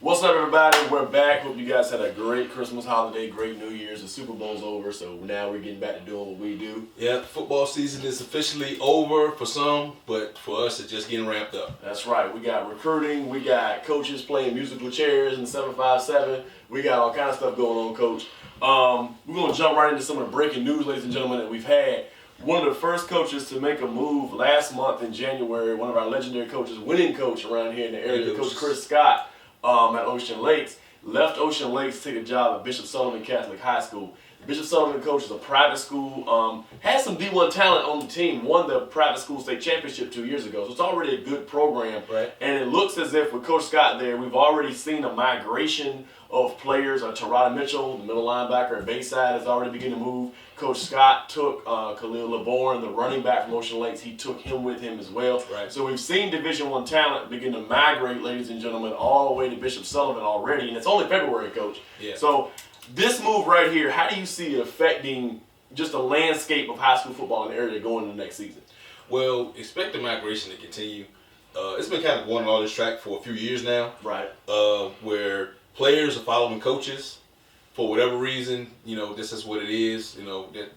What's up, everybody? We're back. Hope you guys had a great Christmas holiday, great New Year's. The Super Bowl's over, so now we're getting back to doing what we do. Yeah, football season is officially over for some, but for us, it's just getting ramped up. That's right. We got recruiting. We got coaches playing musical chairs in 757. We got all kind of stuff going on, Coach. We're going to jump right into some of the breaking news, ladies and gentlemen, that we've had. One of the first coaches to make a move last month in January, one of our legendary coaches, winning coach around here in the area, Coach Chris Scott, at Ocean Lakes, left Ocean Lakes to take a job at Bishop Sullivan Catholic High School. The Bishop Sullivan coach is a private school, has some D1 talent on the team, won the private school state championship 2 years ago, so it's already a good program. Right. And it looks as if with Coach Scott there, we've already seen a migration of players. Tarada Mitchell, the middle linebacker at Bayside, has already begun to move. Coach Scott took Khalil LeBourne, the running back from Ocean Lakes. He took him with him as well. Right. So we've seen Division I talent begin to migrate, ladies and gentlemen, all the way to Bishop Sullivan already. And it's only February, Coach. Yeah. So this move right here, how do you see it affecting just the landscape of high school football in the area going into next season? Well, expect the migration to continue. It's been kind of going on this track for a few years now. Right. Where players are following coaches. For whatever reason, this is what it is.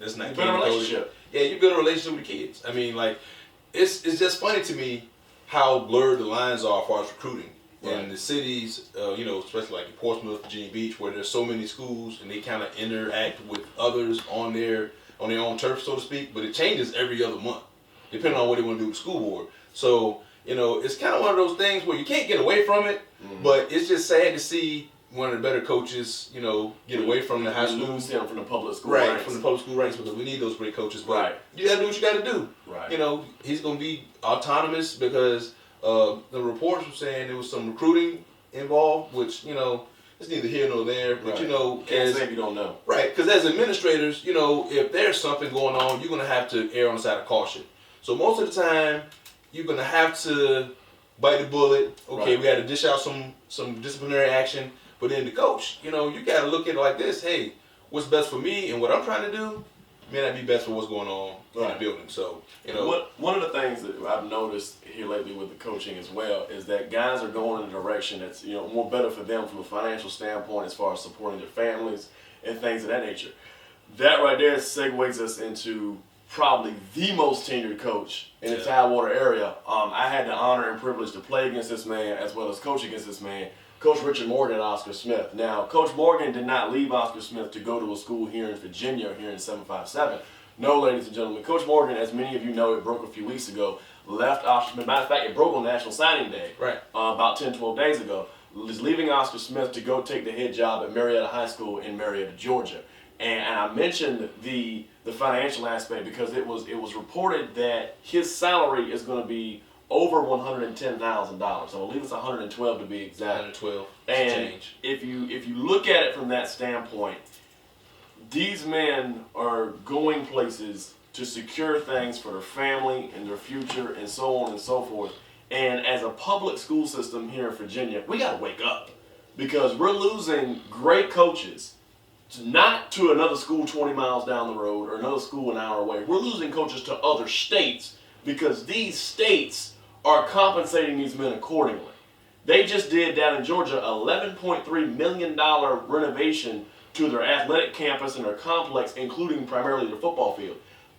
That's not. You build a relationship. Yeah, you build a relationship with the kids. I mean, like, it's just funny to me how blurred the lines are as far as recruiting. Right. In the cities, especially like in Portsmouth, Virginia Beach, where there's so many schools and they kind of interact with others on their own turf, so to speak. But it changes every other month, depending on what they want to do with the school board. So, it's kind of one of those things where you can't get away from it, but it's just sad to see one of the better coaches, get away from the high school. Lose him from the public school ranks. ranks. From the public school ranks, because we need those great coaches. But Right. you got to do what you got to do. Right. He's going to be autonomous because the reports were saying there was some recruiting involved, which, it's neither here nor there. But, Can't say if you don't know. Right, because as administrators, if there's something going on, you're going to have to err on the side of caution. So most of the time, you're going to have to bite the bullet. Okay, Right. we got to dish out some disciplinary action. But then the coach, you got to look at it like this. Hey, what's best for me and what I'm trying to do may not be best for what's going on in the building. So, One of the things that I've noticed here lately with the coaching as well is that guys are going in a direction that's, more better for them from a financial standpoint as far as supporting their families and things of that nature. That right there segues us into probably the most tenured coach in the Tidewater area. I had the honor and privilege to play against this man as well as coach against this man, Coach Richard Morgan at Oscar Smith. Now, Coach Morgan did not leave Oscar Smith to go to a school here in Virginia, here in 757. No, ladies and gentlemen, Coach Morgan, as many of you know, it broke a few weeks ago, left Oscar Smith. Matter of fact, it broke on National Signing Day, right, about 10, 12 days ago. Was leaving Oscar Smith to go take the head job at Marietta High School in Marietta, Georgia. And I mentioned the financial aspect because it was reported that his salary is going to be over $110,000. I believe it's $112 to be exact. $112. And change. if you look at it from that standpoint, these men are going places to secure things for their family and their future and so on and so forth. And as a public school system here in Virginia, we got to wake up because we're losing great coaches not to another school 20 miles down the road or another school an hour away. We're losing coaches to other states because these states are compensating these men accordingly. They just did down in Georgia $11.3 million renovation to their athletic campus and their complex, including primarily their football field.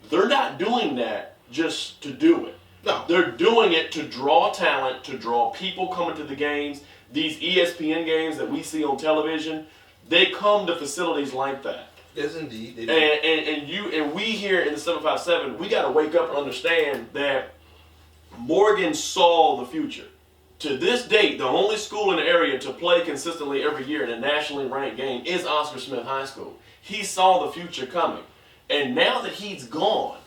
They're not doing that just to do it. No. They're doing it to draw talent, to draw people coming to the games. These ESPN games that we see on television, they come to facilities like that. Yes, indeed. They do. And we here in the 757, we got to wake up and understand that Morgan saw the future. To this date, the only school in the area to play consistently every year in a nationally ranked game is Oscar Smith High School. He saw the future coming. And now that he's gone,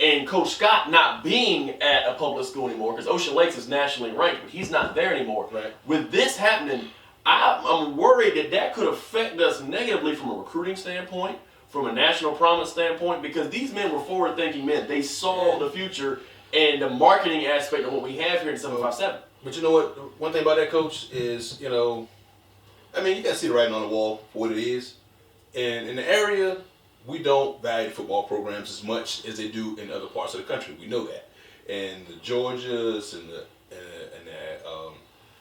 and Coach Scott not being at a public school anymore, because Ocean Lakes is nationally ranked, but he's not there anymore. Right. With this happening, I'm worried that could affect us negatively from a recruiting standpoint, from a national prominence standpoint, because these men were forward-thinking men. They saw the future and the marketing aspect of what we have here in 757. But you know what? One thing about that, Coach, is, you got to see the writing on the wall for what it is. And in the area, we don't value football programs as much as they do in other parts of the country. We know that. And the Georgias and the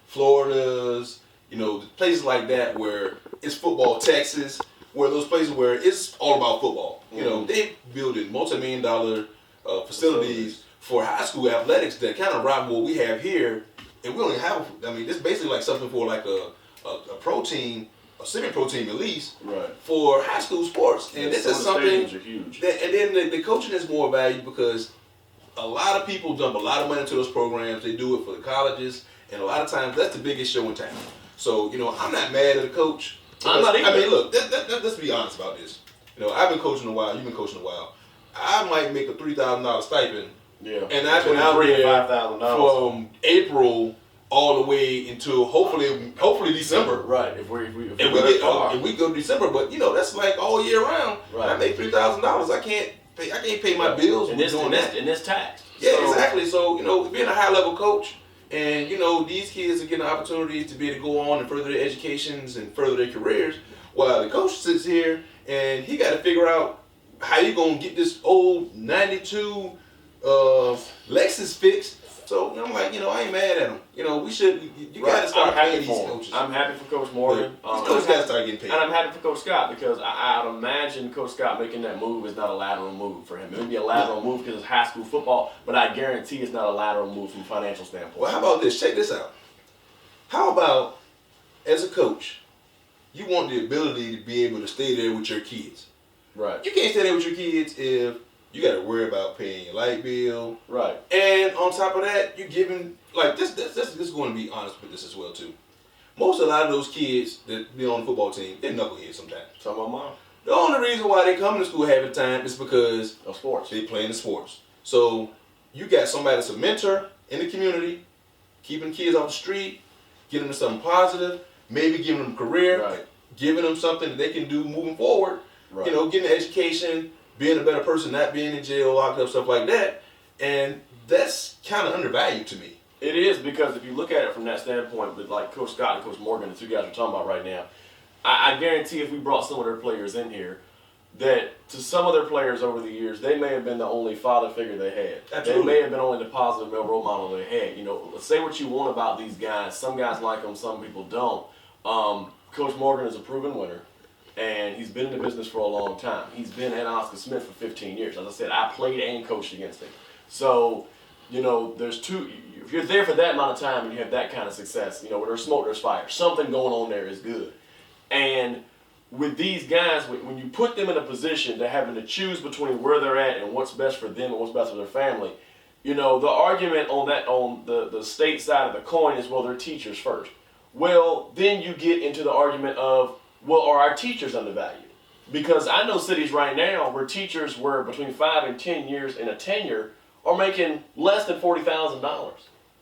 Floridas places like that where it's football Texas, where those places where it's all about football. They building multi-million-dollar facilities for high school athletics that kind of rival what we have here, and we only have. I mean, it's basically like something for like a pro team, a semi-pro team at least, right, for high school sports. And this is something huge. And then the coaching is more valued because a lot of people dump a lot of money into those programs. They do it for the colleges, and a lot of times that's the biggest show in town. So I'm not mad at the coach. I'm not either. I mean, look, let's be honest about this. I've been coaching a while. You've been coaching a while. I might make a $3,000 stipend. Yeah. And I've been out there from April all the way until hopefully December. Right. If we go to December, but that's like all year round. Right. I make $3,000. I can't pay my bills and it's taxed. Yeah, so. Exactly. So being a high level coach, and these kids are getting opportunities to be able to go on and further their educations and further their careers, while the coach sits here and he got to figure out how you gonna get this old '92 Lexus fixed. So I'm like, I ain't mad at him. We should. You gotta start paying these coaches. I'm happy for Coach Morgan. These coaches gotta start getting paid. And I'm happy for Coach Scott because I'd imagine Coach Scott making that move is not a lateral move for him. It would be a lateral move because it's high school football, but I guarantee it's not a lateral move from a financial standpoint. Well, how about this? Check this out. How about, as a coach, you want the ability to be able to stay there with your kids. Right. You can't stay there with your kids if you got to worry about paying your light bill. Right. And on top of that, you're giving, like, this is going to be honest with this as well, too. A lot of those kids that be on the football team, they're knuckleheads sometimes. Some of them are. The only reason why they come to school half the time is because of sports. They playing the sports. So you got somebody that's a mentor in the community, keeping kids off the street, giving them something positive, maybe giving them a career, right, giving them something that they can do moving forward. Right. Getting an education, being a better person, not being in jail, locked up, stuff like that. And that's kind of undervalued to me. It is, because if you look at it from that standpoint, with like Coach Scott and Coach Morgan, the two guys we're talking about right now, I guarantee if we brought some of their players in here, that to some of their players over the years, they may have been the only father figure they had. Absolutely. They may have been only the positive male role model they had. Say what you want about these guys. Some guys like them, some people don't. Coach Morgan is a proven winner, and he's been in the business for a long time. He's been at Oscar Smith for 15 years. As I said, I played and coached against him. So, there's two. If you're there for that amount of time and you have that kind of success, where there's smoke, there's fire. Something going on there is good. And with these guys, when you put them in a position to having to choose between where they're at and what's best for them and what's best for their family, the argument on the state side of the coin is, well, they're teachers first. Well, then you get into the argument of, well, are our teachers undervalued? Because I know cities right now where teachers were between 5 and 10 years in a tenure are making less than $40,000,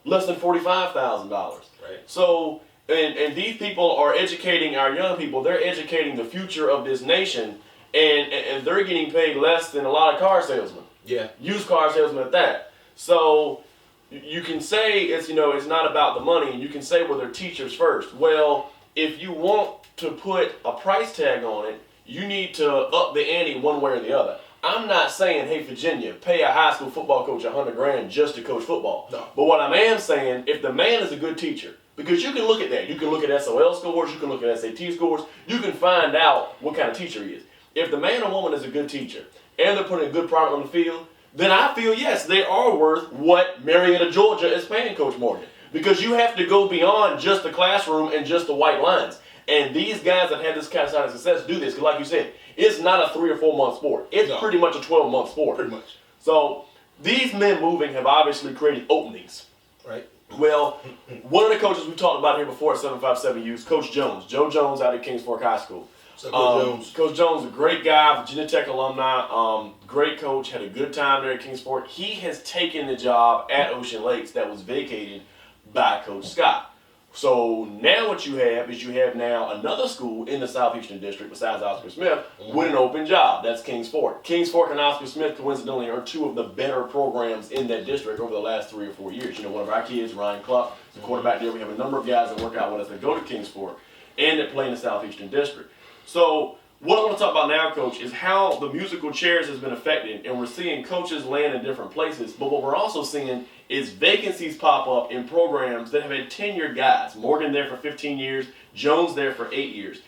less than $45,000. Right. So, and these people are educating our young people. They're educating the future of this nation, and they're getting paid less than a lot of car salesmen. Yeah. Used car salesmen at that. So you can say it's not about the money, and you can say, well, they're teachers first. Well, if you want to put a price tag on it, you need to up the ante one way or the other. I'm not saying, hey, Virginia, pay a high school football coach $100,000 just to coach football. No. But what I am saying, if the man is a good teacher, because you can look at that. You can look at SOL scores, you can look at SAT scores, you can find out what kind of teacher he is. If the man or woman is a good teacher and they're putting a good product on the field, then I feel, yes, they are worth what Marietta, Georgia is paying Coach Morgan. Because you have to go beyond just the classroom and just the white lines. And these guys that have this kind of success do this, because like you said, it's not a 3 or 4 month sport. It's pretty much a 12-month sport. Pretty much. So these men moving have obviously created openings. Right. Well, one of the coaches we talked about here before at 757 Youth, Coach Jones, Joe Jones out at Kings Fork High School. Coach Jones, a great guy, Virginia Tech alumni, great coach, had a good time there at Kings Fork. He has taken the job at Ocean Lakes that was vacated by Coach Scott. So now what you have is now another school in the Southeastern District besides Oscar Smith with an open job. That's Kings Fork. Kings Fork and Oscar Smith, coincidentally, are two of the better programs in that district over the last 3 or 4 years. One of our kids, Ryan Cluck, the quarterback there. We have a number of guys that work out with us that go to Kings Fork and that play in the Southeastern District. So what I want to talk about now, Coach, is how the musical chairs has been affected, and we're seeing coaches land in different places. But what we're also seeing is vacancies pop up in programs that have had tenured guys. Morgan there for 15 years, Jones there for 8 years.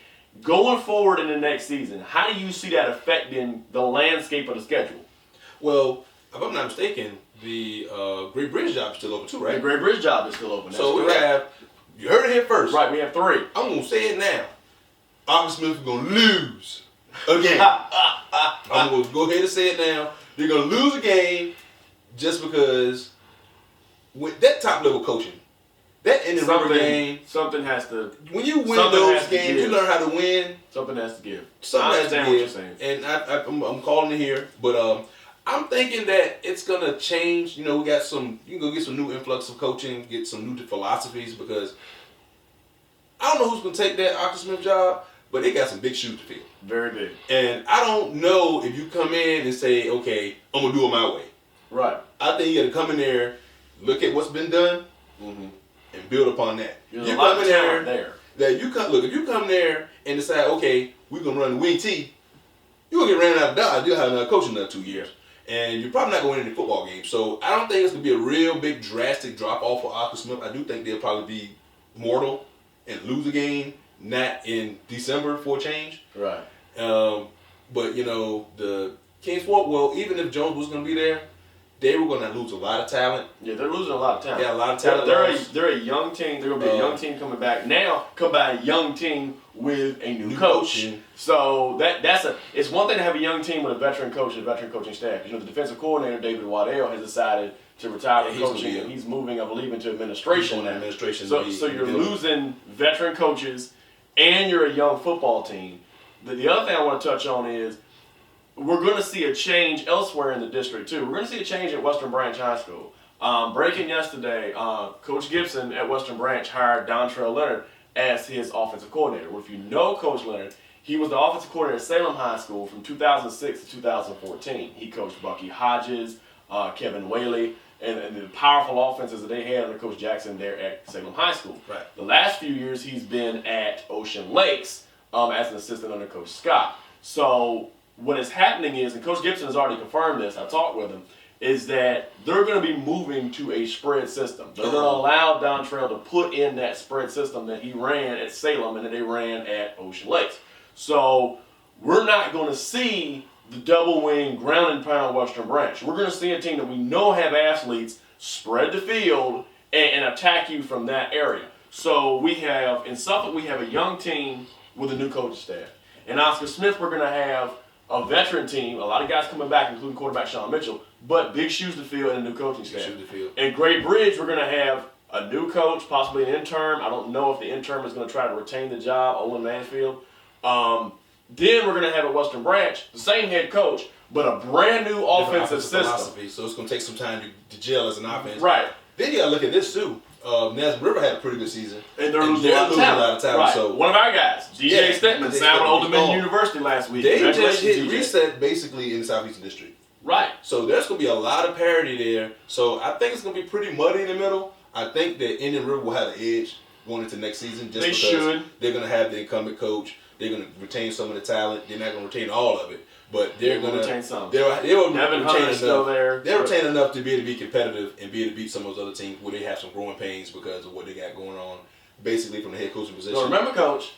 Going forward in the next season, how do you see that affecting the landscape of the schedule? Well, if I'm not mistaken, the Great Bridge job is still open too, right? The Great Bridge job is still open. That's so we correct. have, you heard it here first. Right, we have 3. I'm going to say it now. Arthur Smith is going to lose again. I'm going to go ahead and say it now. They're going to lose a game just because with that top level coaching, that in the river game, something has to. When you win those games, you learn how to win. Something has to give. Something has to give. What you're saying. And I'm calling it here, but I'm thinking that it's gonna change. You know, we got some. You can go get some new influx of coaching, get some new philosophies because I don't know who's gonna take that Arthur Smith job, but they got some big shoes to fill. Very big. And I don't know if you come in and say, okay, I'm gonna do it my way. Right. I think you got to come in there, look at what's been done, and build upon that. There's a lot of talent there. That you come look. If you come there and decide, okay, we're gonna run the wing T, you will get ran out of Dodge. You'll have another coach in another 2 years, and you're probably not going to win any football games. So I don't think it's gonna be a real big drastic drop off for Arthur Smith. I do think they'll probably be mortal and lose a game, not in December for a change. Right. But you know the Kingsport. Well, even if Jones was gonna be there, they were going to lose a lot of talent. Yeah, they're losing a lot of talent. Yeah, a lot of talent. They're a young team. They're going to be a young team coming back. Now, come by a young team with a new coach. So it's one thing to have a young team with a veteran coach and a veteran coaching staff. You know, the defensive coordinator, David Waddell, has decided to retire from coaching, and he's moving, I believe, into administration now. So you're losing veteran coaches, and you're a young football team. The other thing I want to touch on is we're going to see a change elsewhere in the district, too. We're going to see a change at Western Branch High School. Breaking yesterday, Coach Gibson at Western Branch hired Dontrell Leonard as his offensive coordinator. Well, if you know Coach Leonard, he was the offensive coordinator at Salem High School from 2006 to 2014. He coached Bucky Hodges, Kevin Whaley, and the powerful offenses that they had under Coach Jackson there at Salem High School. Right. The last few years, he's been at Ocean Lakes as an assistant under Coach Scott. So what is happening is, and Coach Gibson has already confirmed this, I talked with him, is that they're going to be moving to a spread system. They're going to allow Dontrell to put in that spread system that he ran at Salem and that they ran at Ocean Lakes. So we're not going to see the double wing ground and pound Western Branch. We're going to see a team that we know have athletes spread the field and attack you from that area. So we have, in Suffolk, we have a young team with a new coaching staff. In Oscar Smith, we're going to have a veteran team, a lot of guys coming back, including quarterback Sean Mitchell, but big shoes to fill and a new coaching staff. In Great Bridge, we're going to have a new coach, possibly an intern. I don't know if the intern is going to try to retain the job, Olin Mansfield. Then we're going to have at Western Branch, the same head coach, but a brand new offensive system. Philosophy, so it's going to take some time to gel as an offense. Right. Then you got to look at this too. Nazareth River had a pretty good season. And they're losing a lot of talent. Right. So one of our guys, DJ Stedman, signed with Old Dominion University last week. They just hit reset basically in the Southeastern District. Right. So there's going to be a lot of parity there. So I think it's going to be pretty muddy in the middle. I think that Indian River will have an edge going into next season just because they're going to have the incumbent coach. They're going to retain some of the talent. They're not going to retain all of it. But they're going to retain some. They'll retain enough. Still there. They'll retain enough to be able to be competitive and be able to beat some of those other teams where they have some growing pains because of what they got going on, basically from the head coaching position. So remember, Coach,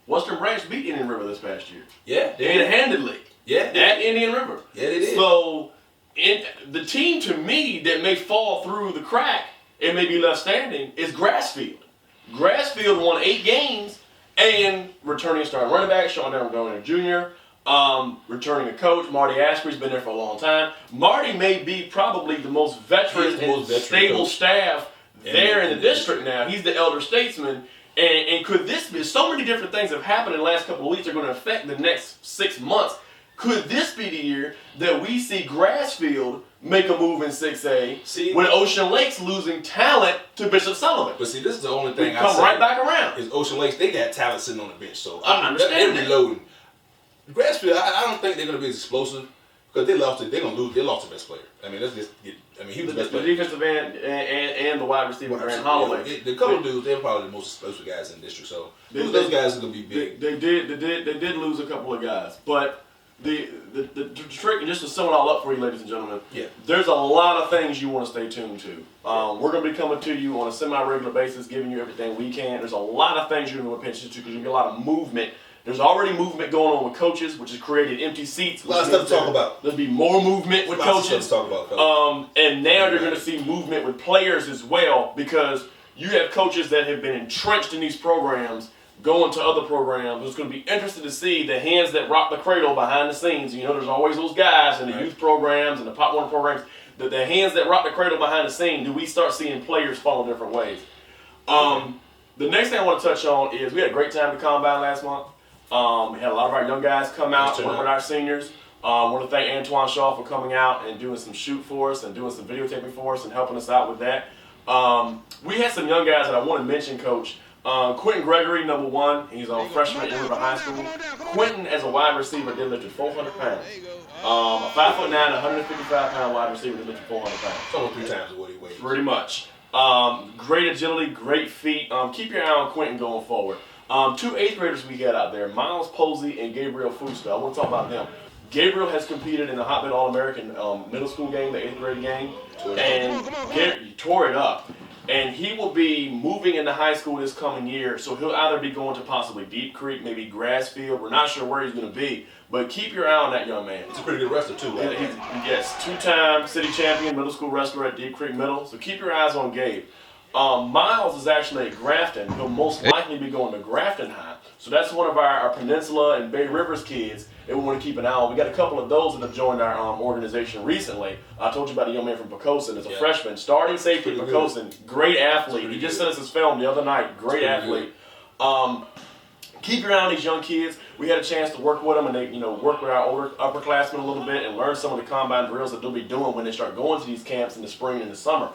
Western Branch beat Indian River this past year. Yeah, they did handedly. Yeah, at Indian River. Yeah, they did. So the team to me that may fall through the crack and may be left standing is Grassfield. Grassfield won 8 games and returning starting running back Sean Darren Jr. Returning a coach, Marty Asprey's been there for a long time. Marty may be probably the most veteran and stable staff there in the district now. He's the elder statesman. And could this be, so many different things have happened in the last couple of weeks that are going to affect the next 6 months. Could this be the year that we see Grassfield make a move in 6A with Ocean Lakes losing talent to Bishop Sullivan? But see, this is the only thing I come right back around. Is Ocean Lakes, they got talent sitting on the bench. So I understand they're reloading. Grassfield, I don't think they're going to be as explosive Because they're gonna lose. They lost the best player. I mean, let's just get. I mean, he was the best player. The defensive end and the wide receiver, Grant Holloway. The couple dudes, they're probably the most explosive guys in the district. So those guys are gonna be big. They did lose a couple of guys, but the trick, and just to sum it all up for you, ladies and gentlemen, there's a lot of things you want to stay tuned to. We're going to be coming to you on a semi-regular basis, giving you everything we can. There's a lot of things you're going to pay attention to because you get a lot of movement. There's already movement going on with coaches, which has created empty seats. A lot of stuff to talk about. There'll be more movement with coaches. Lots of stuff to talk about, and now you're going to see movement with players as well because you have coaches that have been entrenched in these programs going to other programs. It's going to be interesting to see the hands that rock the cradle behind the scenes. You know, there's always those guys in the youth programs and the Pop Warner programs. The hands that rock the cradle behind the scene, do we start seeing players follow different ways? The next thing I want to touch on is we had a great time at the Combine last month. We had a lot of our young guys come out, work with our seniors. I want to thank Antoine Shaw for coming out and doing some shoot for us and doing some videotaping for us and helping us out with that. We had some young guys that I want to mention, Coach. Quentin Gregory, number one. He's a freshman at River High School. Quentin, as a wide receiver, did lift 400 pounds. A 5'9", 155-pound wide receiver that lifted 400 pounds. It's almost 3 times what he weighs. Pretty much. Great agility, great feet. Keep your eye on Quentin going forward. 2 8th graders we got out there, Miles Posey and Gabriel Fuster. I want to talk about them. Gabriel has competed in the Hotbed All-American middle school game, the 8th grade game, and he tore it up. And he will be moving into high school this coming year, so he'll either be going to possibly Deep Creek, maybe Grassfield. We're not sure where he's going to be, but keep your eye on that young man. He's a pretty good wrestler, too. Right? Yes, 2-time city champion, middle school wrestler at Deep Creek Middle, so keep your eyes on Gabe. Miles is actually at Grafton. He'll most likely be going to Grafton High. So that's one of our Peninsula and Bay Rivers kids that we want to keep an eye on. We got a couple of those that have joined our organization recently. I told you about a young man from Pocosin as a freshman. Starting safety at Pocosin. Great athlete. He just sent us his film the other night. Great athlete. Keep your eye on these young kids. We had a chance to work with them and they, work with our older upperclassmen a little bit and learn some of the combine drills that they'll be doing when they start going to these camps in the spring and the summer.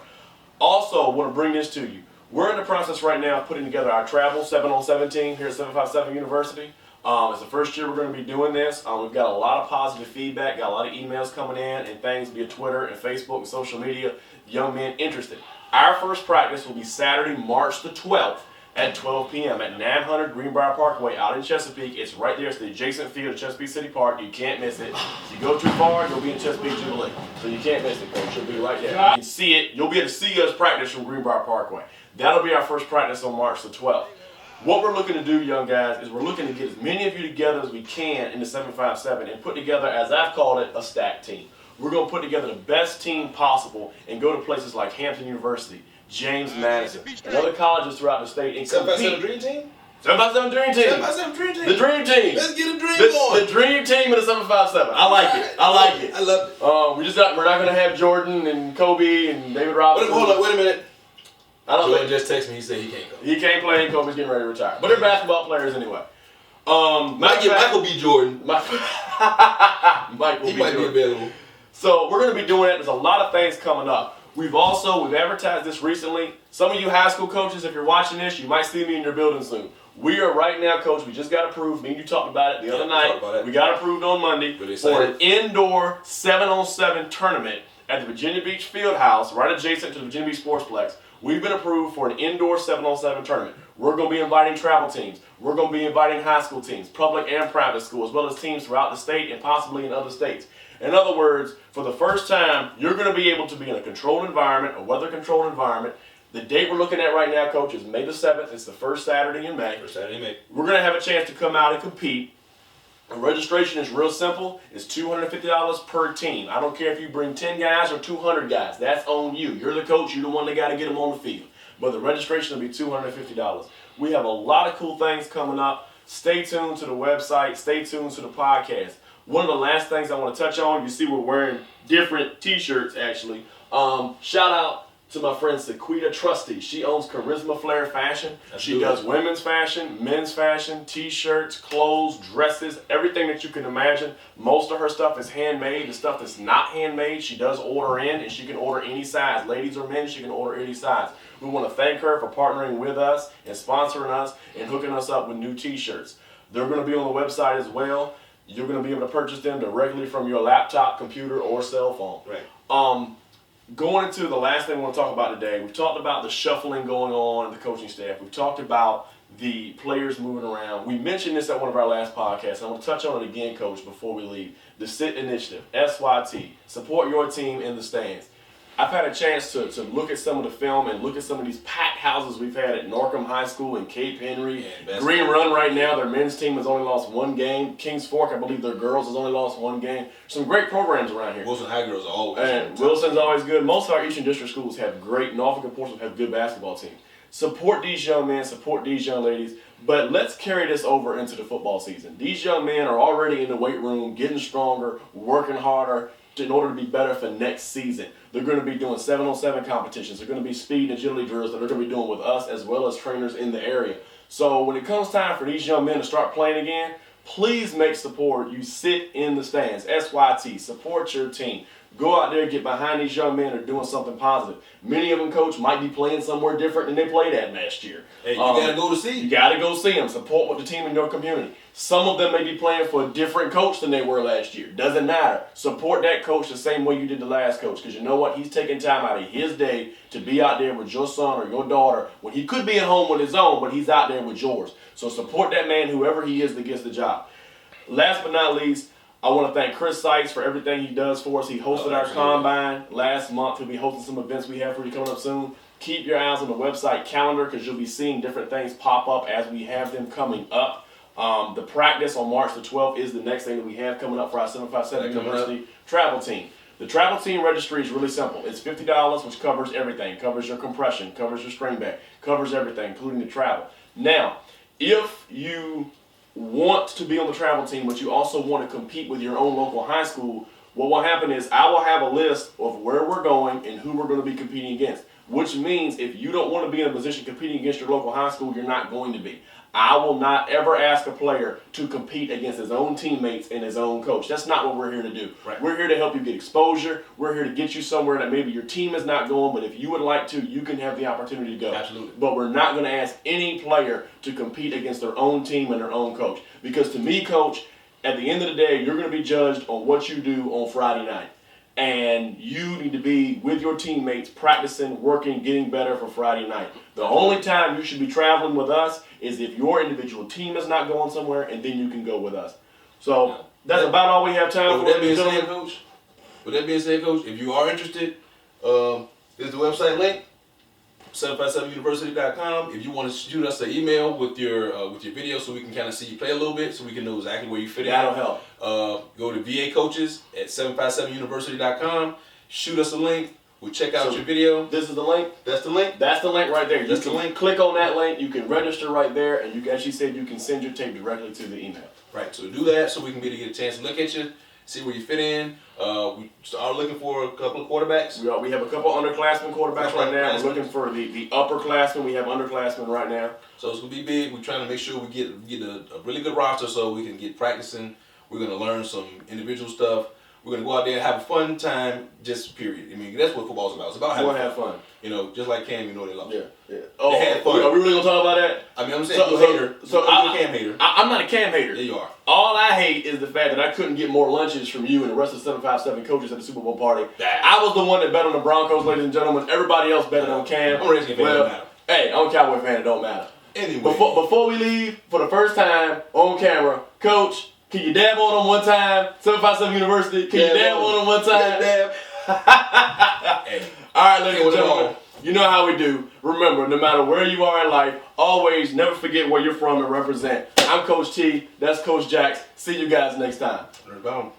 Also, I want to bring this to you. We're in the process right now of putting together our travel 7-on-7 team here at 757 University. It's the first year we're going to be doing this. We've got a lot of positive feedback, got a lot of emails coming in and things via Twitter and Facebook and social media. Young men interested. Our first practice will be Saturday, March the 12th at 12 p.m. at 900 Greenbrier Parkway out in Chesapeake. It's right there. It's the adjacent field of Chesapeake City Park. You can't miss it. If you go too far, you'll be in Chesapeake Jubilee. So you can't miss it, Coach. You'll be right there. You can see it. You'll be able to see us practice from Greenbrier Parkway. That'll be our first practice on March the 12th. What we're looking to do, young guys, is we're looking to get as many of you together as we can in the 757 and put together, as I've called it, a stack team. We're going to put together the best team possible and go to places like Hampton University, James Madison, and other colleges throughout the state and compete. 757 Dream Team? 757 Dream Team. 757 Dream Team. The Dream Team. Let's get a dream going. The Dream Team of the 757. I like it. I like it. I love it. We're not going to have Jordan and Kobe and David Robinson. Hold on, wait a minute. Jordan just texted me. He said he can't go. He can't play and Kobe's getting ready to retire. But they're basketball players anyway. Michael B. Jordan. Mike will he might be available. So we're going to be doing it. There's a lot of things coming up. We've advertised this recently. Some of you high school coaches, if you're watching this, you might see me in your building soon. We are right now, Coach, we just got approved. Me and you talked about it the other night. We got approved on Monday for an indoor 7-on-7 tournament at the Virginia Beach Fieldhouse, right adjacent to the Virginia Beach Sportsplex. We've been approved for an indoor 7-on-7 tournament. We're going to be inviting travel teams. We're going to be inviting high school teams, public and private school, as well as teams throughout the state and possibly in other states. In other words, for the first time, you're going to be able to be in a controlled environment, a weather-controlled environment. The date we're looking at right now, Coach, is May the 7th. It's the first Saturday in May. We're going to have a chance to come out and compete. The registration is real simple. It's $250 per team. I don't care if you bring 10 guys or 200 guys. That's on you. You're the coach. You're the one that got to get them on the field. But the registration will be $250. We have a lot of cool things coming up. Stay tuned to the website. Stay tuned to the podcast. One of the last things I want to touch on, you see we're wearing different t-shirts actually. Shout out to my friend Sequita Trusty. She owns Charisma Flair Fashion. She does women's fashion, men's fashion, t-shirts, clothes, dresses, everything that you can imagine. Most of her stuff is handmade. The stuff that's not handmade, she does order in, and she can order any size. Ladies or men, she can order any size. We want to thank her for partnering with us and sponsoring us and hooking us up with new t-shirts. They're going to be on the website as well. You're going to be able to purchase them directly from your laptop, computer, or cell phone. Right. Going into the last thing we want to talk about today, we've talked about the shuffling going on in the coaching staff. We've talked about the players moving around. We mentioned this at one of our last podcasts. I want to touch on it again, Coach, before we leave. The SIT initiative, SYT, support your team in the stands. I've had a chance to look at some of the film and look at some of these packed houses we've had at Norcom High School and Cape Henry. Green Run right now, their men's team has only lost one game. Kings Fork, I believe their girls has only lost one game. Some great programs around here. Wilson High girls are always and Wilson's always good. Most of our Eastern District schools have great, Norfolk and Portsmouth have good basketball teams. Support these young men, support these young ladies, but let's carry this over into the football season. These young men are already in the weight room, getting stronger, working harder in order to be better for next season. They're going to be doing 7-on-7 competitions. They're going to be speed and agility drills that they're going to be doing with us as well as trainers in the area. So when it comes time for these young men to start playing again, please make support. You sit in the stands. SYT, support your team. Go out there, get behind these young men who are doing something positive. Many of them, Coach, might be playing somewhere different than they played at last year. Hey, you got to go to see. You got to go see them. Support with the team in your community. Some of them may be playing for a different coach than they were last year. Doesn't matter. Support that coach the same way you did the last coach, because you know what? He's taking time out of his day to be out there with your son or your daughter when he could be at home with his own, but he's out there with yours. So support that man, whoever he is that gets the job. Last but not least, I want to thank Chris Sykes for everything he does for us. He hosted our combine last month. He'll be hosting some events we have for you coming up soon. Keep your eyes on the website calendar because you'll be seeing different things pop up as we have them coming up. The practice on March the 12th is the next thing that we have coming up for our 757 University travel team. The travel team registry is really simple. It's $50, which covers everything. Covers your compression, covers your string bag, covers everything, including the travel. Now, if you want to be on the travel team, but you also want to compete with your own local high school, what will happen is I will have a list of where we're going and who we're going to be competing against, which means if you don't want to be in a position competing against your local high school, you're not going to be. I will not ever ask a player to compete against his own teammates and his own coach. That's not what we're here to do. Right. We're here to help you get exposure. We're here to get you somewhere that maybe your team is not going, but if you would like to, you can have the opportunity to go. Absolutely. But we're not going to ask any player to compete against their own team and their own coach. Because to me, Coach, at the end of the day, you're going to be judged on what you do on Friday night. And you need to be with your teammates, practicing, working, getting better for Friday night. The only time you should be traveling with us is if your individual team is not going somewhere, and then you can go with us. So that's about all we have time for. With that being said, Coach, if you are interested, there's the website link, 757university.com. If you want to shoot us an email with your video so we can kind of see you play a little bit, so we can know exactly where you fit in. That'll help. Go to VA Coaches at 757university.com. Shoot us a link. We'll check out your video. This is the link? That's the link? That's the link right there. That's the link. Click on that link. You can register right there, and you, as she said, you can send your tape directly to the email. Right, so do that so we can get a chance to look at you, see where you fit in. We are looking for a couple of quarterbacks. We have a couple underclassmen quarterbacks right now. We're looking for the upperclassmen. We have underclassmen right now. So it's going to be big. We're trying to make sure we get a really good roster so we can get practicing. We're going to learn some individual stuff. We're going to go out there and have a fun time, just period. I mean, that's what football's about. It's about having fun. You know, just like Cam, you know they love it. Yeah. Oh, they had fun. Are we really going to talk about that? I mean, I'm saying you're a hater. So I'm a Cam hater. I'm not a Cam hater. Yeah, you are. All I hate is the fact that I couldn't get more lunches from you and the rest of the 757 coaches at the Super Bowl party. I was the one that bet on the Broncos, ladies and gentlemen. Everybody else betted on Cam. I'm a Redskins fan, it don't matter. Hey, I'm a Cowboy fan, it don't matter. Anyway. Before we leave, for the first time on camera, Coach, can you dab on them one time? 757 University, can you dab on them one time? Dab. Hey. All right, ladies and gentlemen, you know how we do. Remember, no matter where you are in life, always never forget where you're from and represent. I'm Coach T. That's Coach Jax. See you guys next time. Boom.